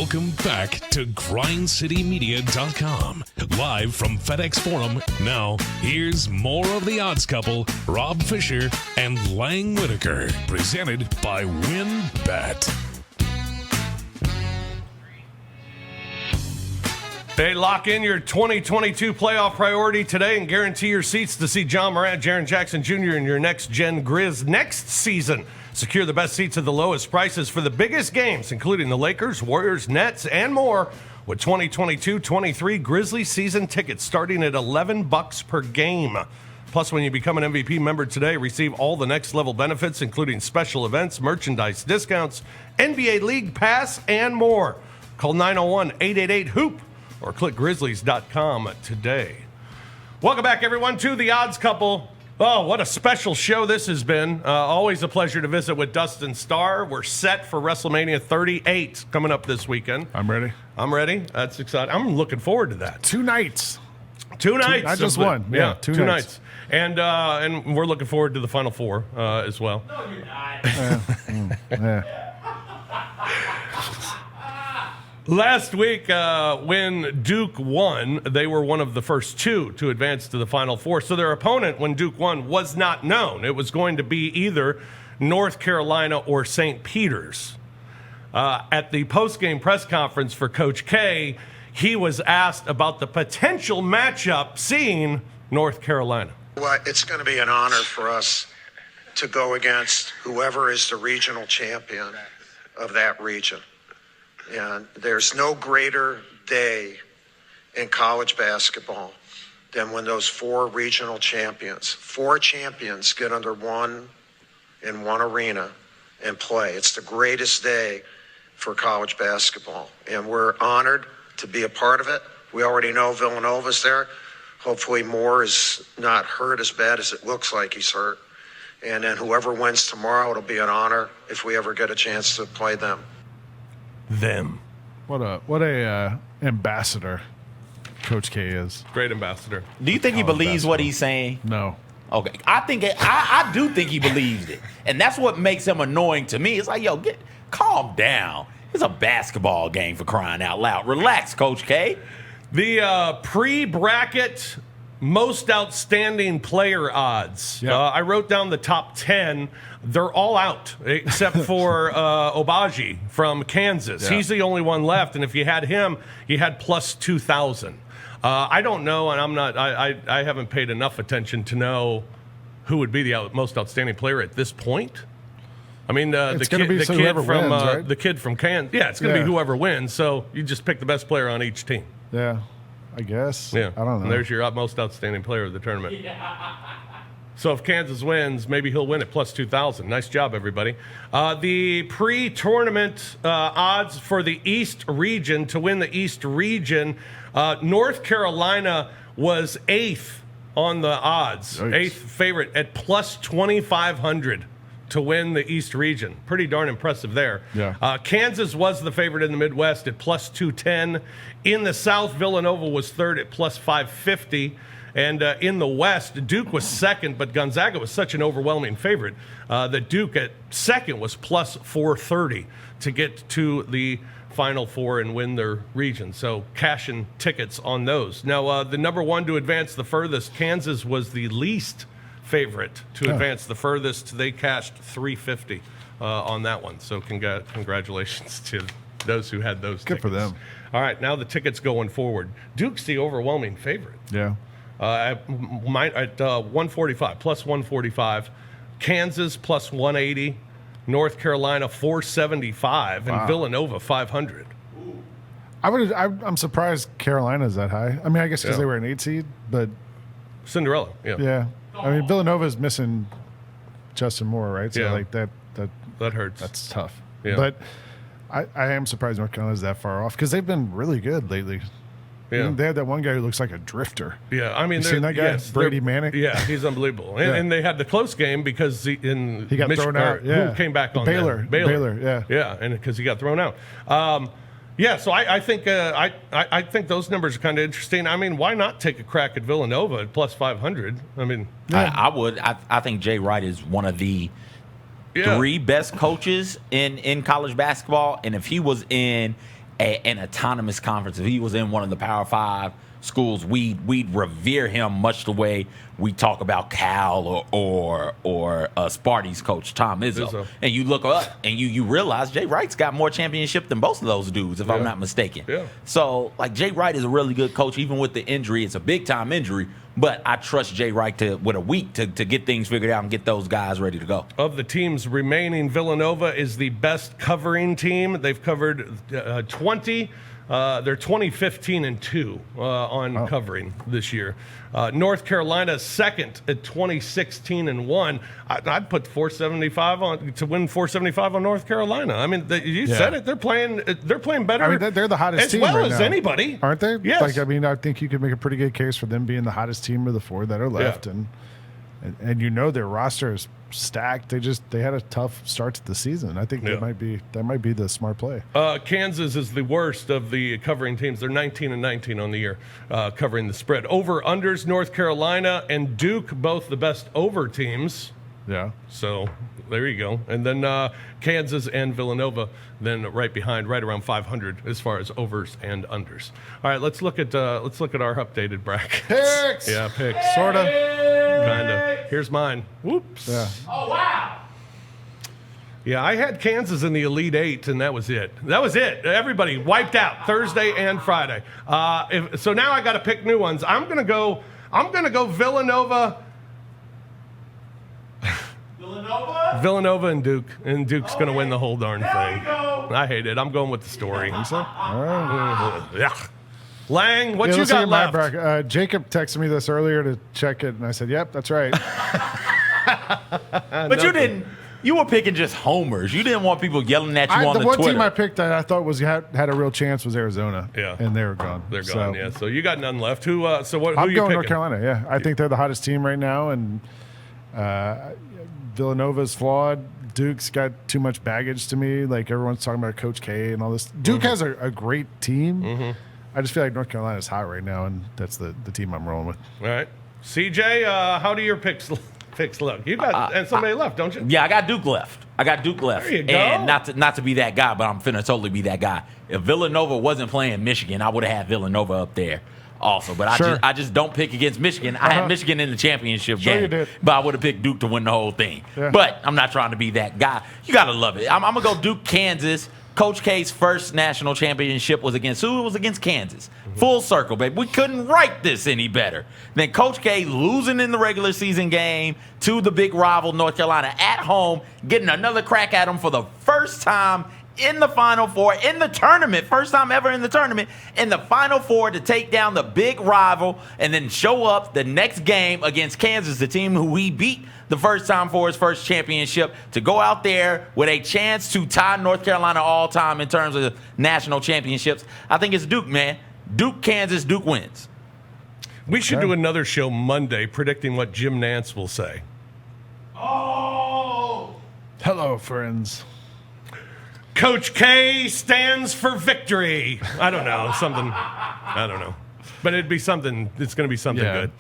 A: Welcome back to GrindCityMedia.com. Live from FedEx Forum. Now, here's more of the Odds Couple, Rob Fisher and Lang Whitaker. Presented by WinBet.
B: Hey, lock in your 2022 playoff priority today and guarantee your seats to see John Morant, Jaren Jackson Jr. in your next-gen Grizz next season. Secure the best seats at the lowest prices for the biggest games, including the Lakers, Warriors, Nets, and more, with 2022-23 Grizzlies season tickets starting at $11 per game. Plus, when you become an MVP member today, receive all the next-level benefits, including special events, merchandise discounts, NBA League Pass, and more. Call 901-888-HOOP or click Grizzlies.com today. Welcome back, everyone, to the Odds Couple. Oh, what a special show this has been. Always a pleasure to visit with Dustin Starr. We're set for WrestleMania 38 coming up this weekend.
C: I'm ready.
B: I'm ready. That's exciting. I'm looking forward to that.
C: 2 nights.
B: Two nights.
C: Not just one.
B: Yeah,
C: two
B: nights. And we're looking forward to the Final Four as well.
N: No, you're not.
B: Last week, when Duke won, they were one of the first 2 to advance to the Final Four. So their opponent, when Duke won, was not known. It was going to be either North Carolina or St. Peter's. At the post-game press conference for Coach K, he was asked about the potential matchup seeing North Carolina.
R: Well, it's going to be an honor for us to go against whoever is the regional champion of that region. And there's no greater day in college basketball than when those 4 regional champions, 4 champions get under one in one arena and play. It's the greatest day for college basketball. And we're honored to be a part of it. We already know Villanova's there. Hopefully Moore is not hurt as bad as it looks like he's hurt. And then whoever wins tomorrow, it'll be an honor if we ever get a chance to play them.
C: What a ambassador Coach K is.
B: Great ambassador.
D: Do you think he believes what he's saying?
C: No.
D: Okay, I do think he believes it, and that's what makes him annoying to me. It's like, yo, calm down. It's a basketball game, for crying out loud. Relax, Coach K.
B: The pre-bracket most outstanding player odds.
C: Yep.
B: I wrote down the top 10. They're all out except for Obaji from Kansas.
C: Yeah.
B: He's the only one left, and if you had him, you had plus 2,000. I don't know, and I'm not. I haven't paid enough attention to know who would be the most outstanding player at this point. I mean, the kid from Kansas. Yeah, it's going to be whoever wins. So you just pick the best player on each team.
C: Yeah, I guess.
B: Yeah,
C: I don't know.
B: And there's your most outstanding player of the tournament. So if Kansas wins, maybe he'll win at plus 2,000. Nice job, everybody. The pre-tournament odds for the East region, to win the East region, North Carolina was 8th on the odds.
C: Nice.
B: 8th favorite at plus 2,500 to win the East region. Pretty darn impressive there.
C: Yeah.
B: Kansas was the favorite in the Midwest at plus 210. In the South, Villanova was 3rd at plus 550. And in the West, Duke was 2nd, but Gonzaga was such an overwhelming favorite that Duke at 2nd was plus 430 to get to the Final Four and win their region. So cashing tickets on those. Now, the number 1 to advance the furthest, Kansas was the least favorite to advance the furthest. They cashed 350 on that one. So congratulations to those who had those tickets.
C: Good for them.
B: All right, now the tickets going forward. Duke's the overwhelming favorite.
C: Yeah.
B: At 145, plus 145. Kansas plus 180. North Carolina 475. And Villanova 500.
C: I'm surprised Carolina's that high. I mean, I guess because they were an 8 seed, but
B: Cinderella.
C: Yeah. I mean, Villanova's missing Justin Moore, right? So like that
B: hurts.
C: That's tough.
B: Yeah.
C: But I am surprised North Carolina's that far off because they've been really good lately.
B: Yeah.
C: They had that one guy who looks like a drifter.
B: Yeah, I mean,
C: you seen that guy, Brady Manning?
B: Yeah, he's unbelievable. And they had the close game because he got
C: thrown out. Yeah.
B: Who came back on
C: Baylor.
B: Baylor. Yeah, and because he got thrown out. So I think I think those numbers are kind of interesting. I mean, why not take a crack at Villanova at plus 500? I mean,
D: I would. I think Jay Wright is one of the 3 best coaches in college basketball, and if he was in an autonomous conference. If he was in one of the Power 5 schools, we'd revere him much the way we talk about Cal or Sparty's coach, Tom Izzo. And you look up and you realize Jay Wright's got more championship than both of those dudes, if I'm not mistaken.
B: Yeah.
D: So, like, Jay Wright is a really good coach, even with the injury. It's a big-time injury, but I trust Jay Wright with a week to get things figured out and get those guys ready to go.
B: Of the teams remaining, Villanova is the best covering team. They've covered 20. They're 20-15-2 on covering this year. North Carolina second at 20-16-1. I'd put 475 on to win 475 on North Carolina. I mean, you said it. They're playing better.
C: I mean, they're the hottest team
B: as well
C: right
B: as
C: now.
B: anybody,
C: aren't they?
B: Yes.
C: Like, I mean, I think you could make a pretty good case for them being the hottest team of the 4 that are left, and their roster is stacked. They had a tough start to the season. I think that might be the smart play.
B: Kansas is the worst of the covering teams. They're 19-19 on the year covering the spread. Over unders, North Carolina and Duke, both the best over teams.
C: Yeah.
B: So there you go. And then Kansas and Villanova then right behind, right around 500 as far as overs and unders. All right, let's look at our updated brackets.
C: Picks.
B: Yeah, picks. Sort of. Kind of. Here's mine. Whoops.
C: Yeah.
N: Oh, wow.
B: Yeah, I had Kansas in the Elite 8, and that was it. Everybody wiped out Thursday and Friday. So now I got to pick new ones. I'm gonna go Villanova. Villanova and Duke, and Duke's going to win the whole darn thing. I hate it. I'm going with the story.
C: All right.
B: Yeah. Lang, what you
C: let's look
B: got
C: at my
B: left?
C: bracket. Jacob texted me this earlier to check it, and I said, "Yep, that's right."
D: But you didn't. You were picking just homers. You didn't want people yelling at you on the
C: one
D: Twitter.
C: team I picked that I thought had a real chance was Arizona.
B: Yeah,
C: and they were gone.
B: They're gone. Yeah. So you got none left. Who?
C: I'm
B: Who you
C: going
B: picking?
C: North Carolina. Yeah, I think they're the hottest team right now, and Villanova's flawed. Duke's got too much baggage to me. Like, everyone's talking about Coach K and all this. Duke has a great team. Mm-hmm. I just feel like North Carolina's hot right now, and that's the team I'm rolling with.
B: All right. CJ, how do your picks look? You got and somebody left, don't you?
D: Yeah, I got Duke left. There
B: you go.
D: And not to be that guy, but I'm finna totally be that guy. If Villanova wasn't playing Michigan, I would have had Villanova up there also. But I just don't pick against Michigan. I had Michigan in the championship game.
C: You did.
D: But I would have picked Duke to win the whole thing.
C: Yeah.
D: But I'm not trying to be that guy. You got to love it. I'm going to go Duke, Kansas. Coach K's first national championship was against who? It was against Kansas. Mm-hmm. Full circle, baby. We couldn't write this any better than Coach K losing in the regular season game to the big rival North Carolina at home, getting another crack at them for the first time in the Final Four, in the tournament, first time ever in the tournament, in the Final Four to take down the big rival and then show up the next game against Kansas, the team who he beat the first time for his first championship, to go out there with a chance to tie North Carolina all time in terms of national championships. I think it's Duke, man. Duke, Kansas, Duke wins.
B: We should do another show Monday predicting what Jim Nantz will say.
C: Oh! Hello, friends.
B: Coach K stands for victory. I don't know. But it'd be something. It's going to be something good.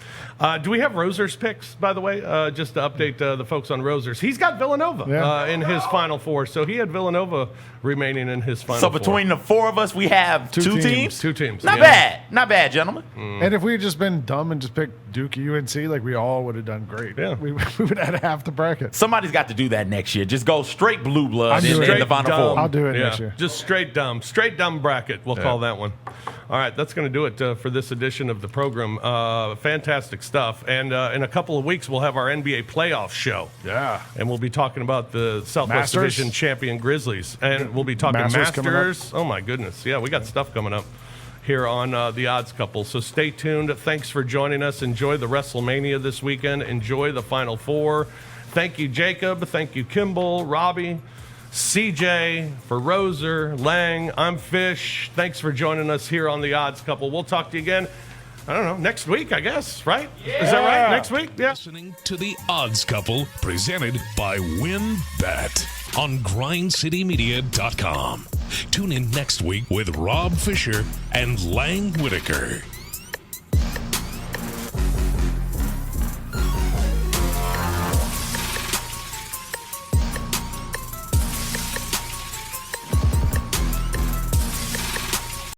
B: Do we have Roser's picks, by the way? Just to update the folks on Roser's. He's got Villanova in his Final Four. So he had Villanova remaining in his Final Four.
D: So between the four of us, we have two teams?
B: Two teams.
D: Not bad. Not bad, gentlemen.
C: And if we had just been dumb and just picked Duke UNC, like, we all would have done great.
B: Yeah.
C: We would have had half the bracket.
D: Somebody's got to do that next year. Just go straight blue blood in the Final Four.
C: I'll do it next year.
B: Just straight dumb bracket. We'll call that one. All right, that's going to do it for this edition of the program. Fantastic stuff. And in a couple of weeks, we'll have our NBA playoff show.
C: Yeah.
B: And we'll be talking about the Southwest Division champion Grizzlies. And we'll be talking Masters. Oh, my goodness. Yeah, we got stuff coming up here on The Odds Couple. So stay tuned. Thanks for joining us. Enjoy the WrestleMania this weekend. Enjoy the Final Four. Thank you, Jacob. Thank you, Kimball, Robbie, CJ, for Roser, Lang. I'm Fish. Thanks for joining us here on The Odds Couple. We'll talk to you again, I don't know, next week, I guess, right? Yeah. Is that right? Next week? Yeah.
A: Listening to The Odds Couple, presented by WinBet on GrindCityMedia.com. Tune in next week with Rob Fisher and Lang Whitaker.